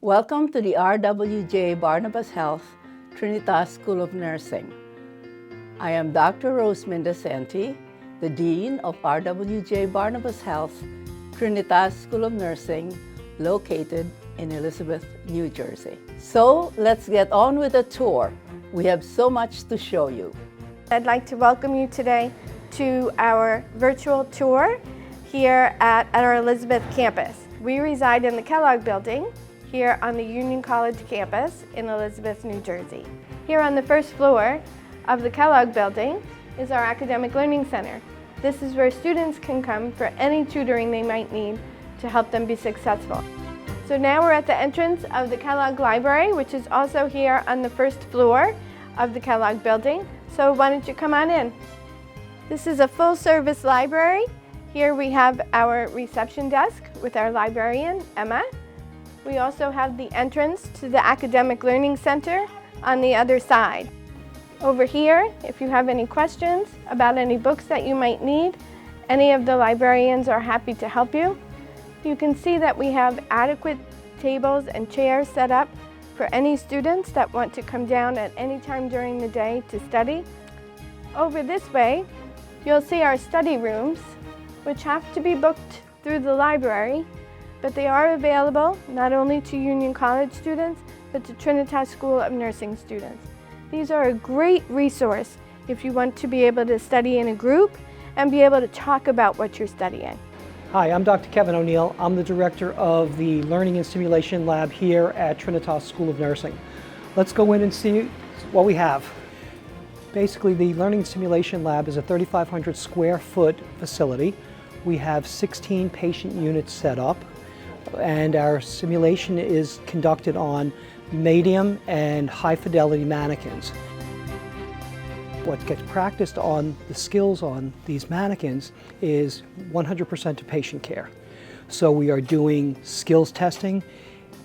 Welcome to the RWJBarnabas Health, Trinitas School of Nursing. I am Dr. Rose Mendocenti, the Dean of RWJBarnabas Health, Trinitas School of Nursing, located in Elizabeth, New Jersey. So let's get on with the tour. We have so much to show you. I'd like to welcome you today to our virtual tour here at our Elizabeth campus. We reside in the Kellogg building here on the Union College campus in Elizabeth, New Jersey. Here on the first floor of the Kellogg building is our Academic Learning Center. This is where students can come for any tutoring they might need to help them be successful. So now we're at the entrance of the Kellogg Library, which is also here on the first floor of the Kellogg building. So why don't you come on in? This is a full-service library. Here we have our reception desk with our librarian, Emma. We also have the entrance to the Academic Learning Center on the other side. Over here, if you have any questions about any books that you might need, any of the librarians are happy to help you. You can see that we have adequate tables and chairs set up for any students that want to come down at any time during the day to study. Over this way, you'll see our study rooms, which have to be booked through the library, but they are available not only to Union College students, but to Trinitas School of Nursing students. These are a great resource if you want to be able to study in a group and be able to talk about what you're studying. Hi, I'm Dr. Kevin O'Neill. I'm the director of the Learning and Simulation Lab here at Trinitas School of Nursing. Let's go in and see what we have. Basically, the Learning and Simulation Lab is a 3,500 square foot facility. We have 16 patient units set up, and our simulation is conducted on medium and high fidelity mannequins. What gets practiced on the skills on these mannequins is 100% to patient care. So we are doing skills testing,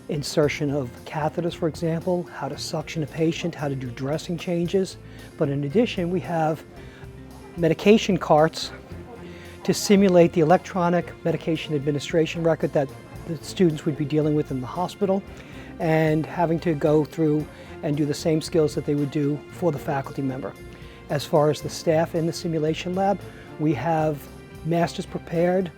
insertion of catheters, for example, how to suction a patient, how to do dressing changes. But in addition, we have medication carts to simulate the electronic medication administration record that the students would be dealing with in the hospital, and having to go through and do the same skills that they would do for the faculty member. As far as the staff in the simulation lab, we have masters prepared,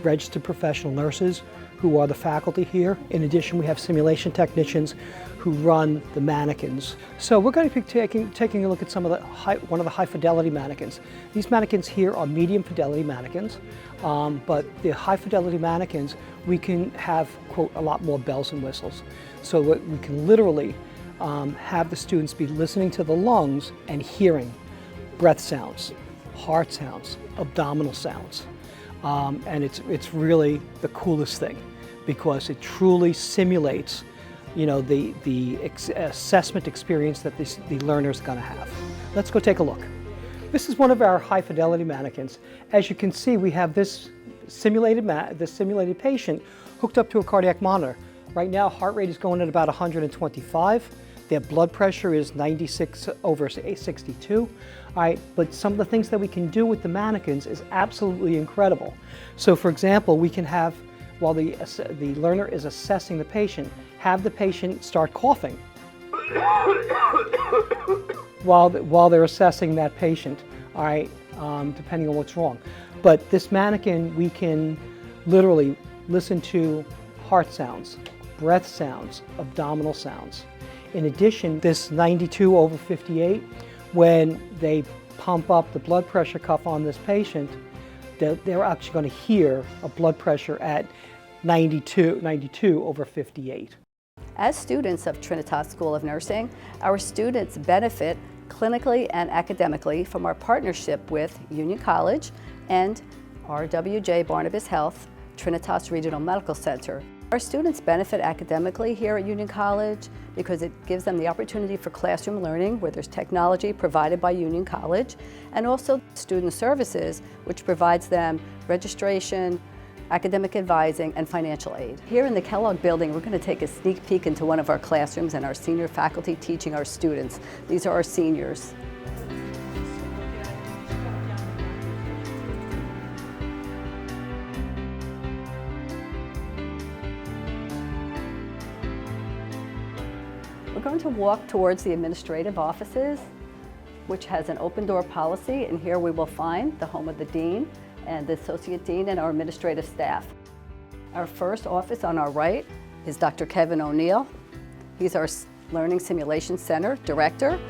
registered professional nurses who are the faculty here. In addition, we have simulation technicians who run the mannequins. So we're going to be taking a look at some of one of the high fidelity mannequins. These mannequins here are medium fidelity mannequins, but the high fidelity mannequins, we can have, quote, a lot more bells and whistles. So we can literally have the students be listening to the lungs and hearing breath sounds, heart sounds, abdominal sounds. And it's really the coolest thing because it truly simulates, you know, the assessment experience that the learner is going to have. Let's go take a look. This is one of our high fidelity mannequins. As you can see, we have this simulated patient hooked up to a cardiac monitor. Right now, heart rate is going at about 125. Their blood pressure is 96/62. All right, but some of the things that we can do with the mannequins is absolutely incredible. So for example, we can have, while the learner is assessing the patient, have the patient start coughing while they're assessing that patient, all right, depending on what's wrong. But this mannequin, we can literally listen to heart sounds, breath sounds, abdominal sounds. In addition, this 92/58, when they pump up the blood pressure cuff on this patient, they're actually going to hear a blood pressure at 92/58. As students of Trinitas School of Nursing, our students benefit clinically and academically from our partnership with Union College and RWJBarnabas Health, Trinitas Regional Medical Center. Our students benefit academically here at Union College because it gives them the opportunity for classroom learning where there's technology provided by Union College, and also student services, which provides them registration, academic advising, and financial aid. Here in the Kellogg building, we're going to take a sneak peek into one of our classrooms and our senior faculty teaching our students. These are our seniors. We're going to walk towards the administrative offices, which has an open door policy, and here we will find the home of the dean and the associate dean and our administrative staff. Our first office on our right is Dr. Kevin O'Neill. He's our Learning Simulation Center director.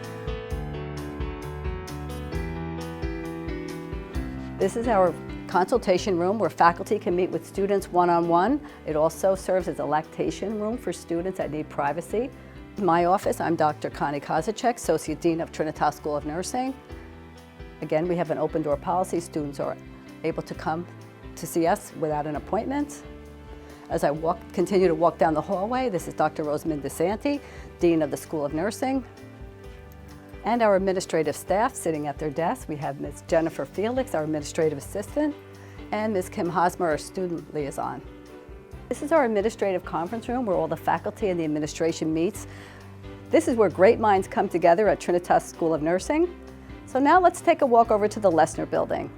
This is our consultation room where faculty can meet with students one-on-one. It also serves as a lactation room for students that need privacy. In my office, I'm Dr. Connie Kozacek, Associate Dean of Trinitas School of Nursing. Again, we have an open door policy. Students are able to come to see us without an appointment. As I continue to walk down the hallway, this is Dr. Rosamond DeSanti, Dean of the School of Nursing. And our administrative staff sitting at their desks. We have Ms. Jennifer Felix, our administrative assistant, and Ms. Kim Hosmer, our student liaison. This is our administrative conference room where all the faculty and the administration meets. This is where great minds come together at Trinitas School of Nursing. So now let's take a walk over to the Lesner building.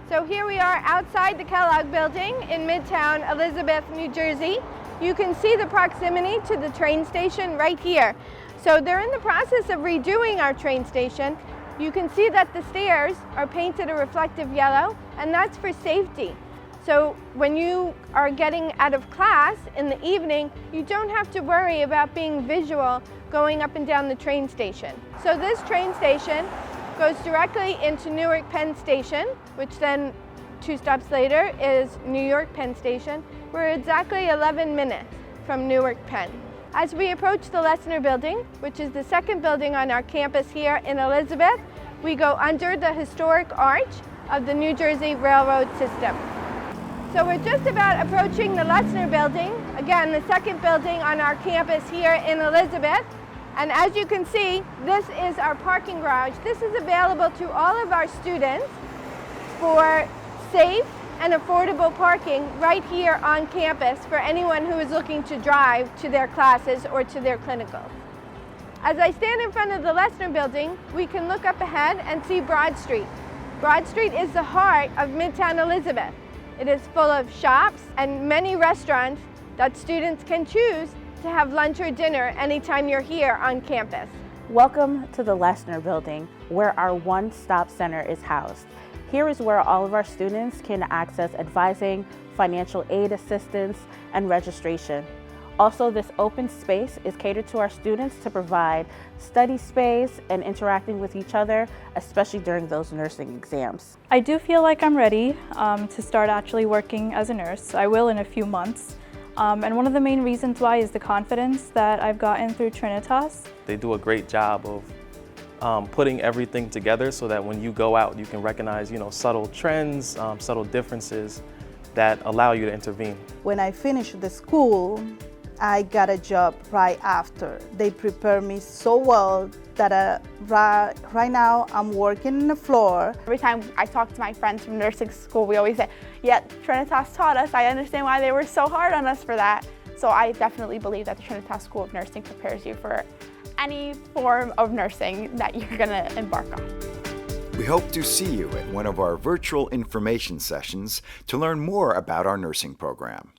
So here we are outside the Kellogg building in Midtown Elizabeth, New Jersey. You can see the proximity to the train station right here. So they're in the process of redoing our train station. You can see that the stairs are painted a reflective yellow, and that's for safety. So when you are getting out of class in the evening, you don't have to worry about being visual going up and down the train station. So this train station goes directly into Newark Penn Station, which then 2 stops later is New York Penn Station. We're exactly 11 minutes from Newark Penn. As we approach the Lesner building, which is the second building on our campus here in Elizabeth, we go under the historic arch of the New Jersey Railroad system. So we're just about approaching the Lesner building, again, the second building on our campus here in Elizabeth. And as you can see, this is our parking garage. This is available to all of our students for safe and affordable parking right here on campus for anyone who is looking to drive to their classes or to their clinicals. As I stand in front of the Lesner building, we can look up ahead and see Broad Street. Broad Street is the heart of Midtown Elizabeth. It is full of shops and many restaurants that students can choose to have lunch or dinner anytime you're here on campus. Welcome to the Lesner building, where our one-stop center is housed. Here is where all of our students can access advising, financial aid assistance, and registration. Also, this open space is catered to our students to provide study space and interacting with each other, especially during those nursing exams. I do feel like I'm ready to start actually working as a nurse. I will in a few months. And one of the main reasons why is the confidence that I've gotten through Trinitas. They do a great job of putting everything together so that when you go out, you can recognize, subtle trends, subtle differences that allow you to intervene. When I finished the school, I got a job right after. They prepared me so well that right now I'm working on the floor. Every time I talk to my friends from nursing school, we always say, yeah, Trinitas taught us. I understand why they were so hard on us for that. So I definitely believe that the Trinitas School of Nursing prepares you for any form of nursing that you're gonna embark on. We hope to see you at one of our virtual information sessions to learn more about our nursing program.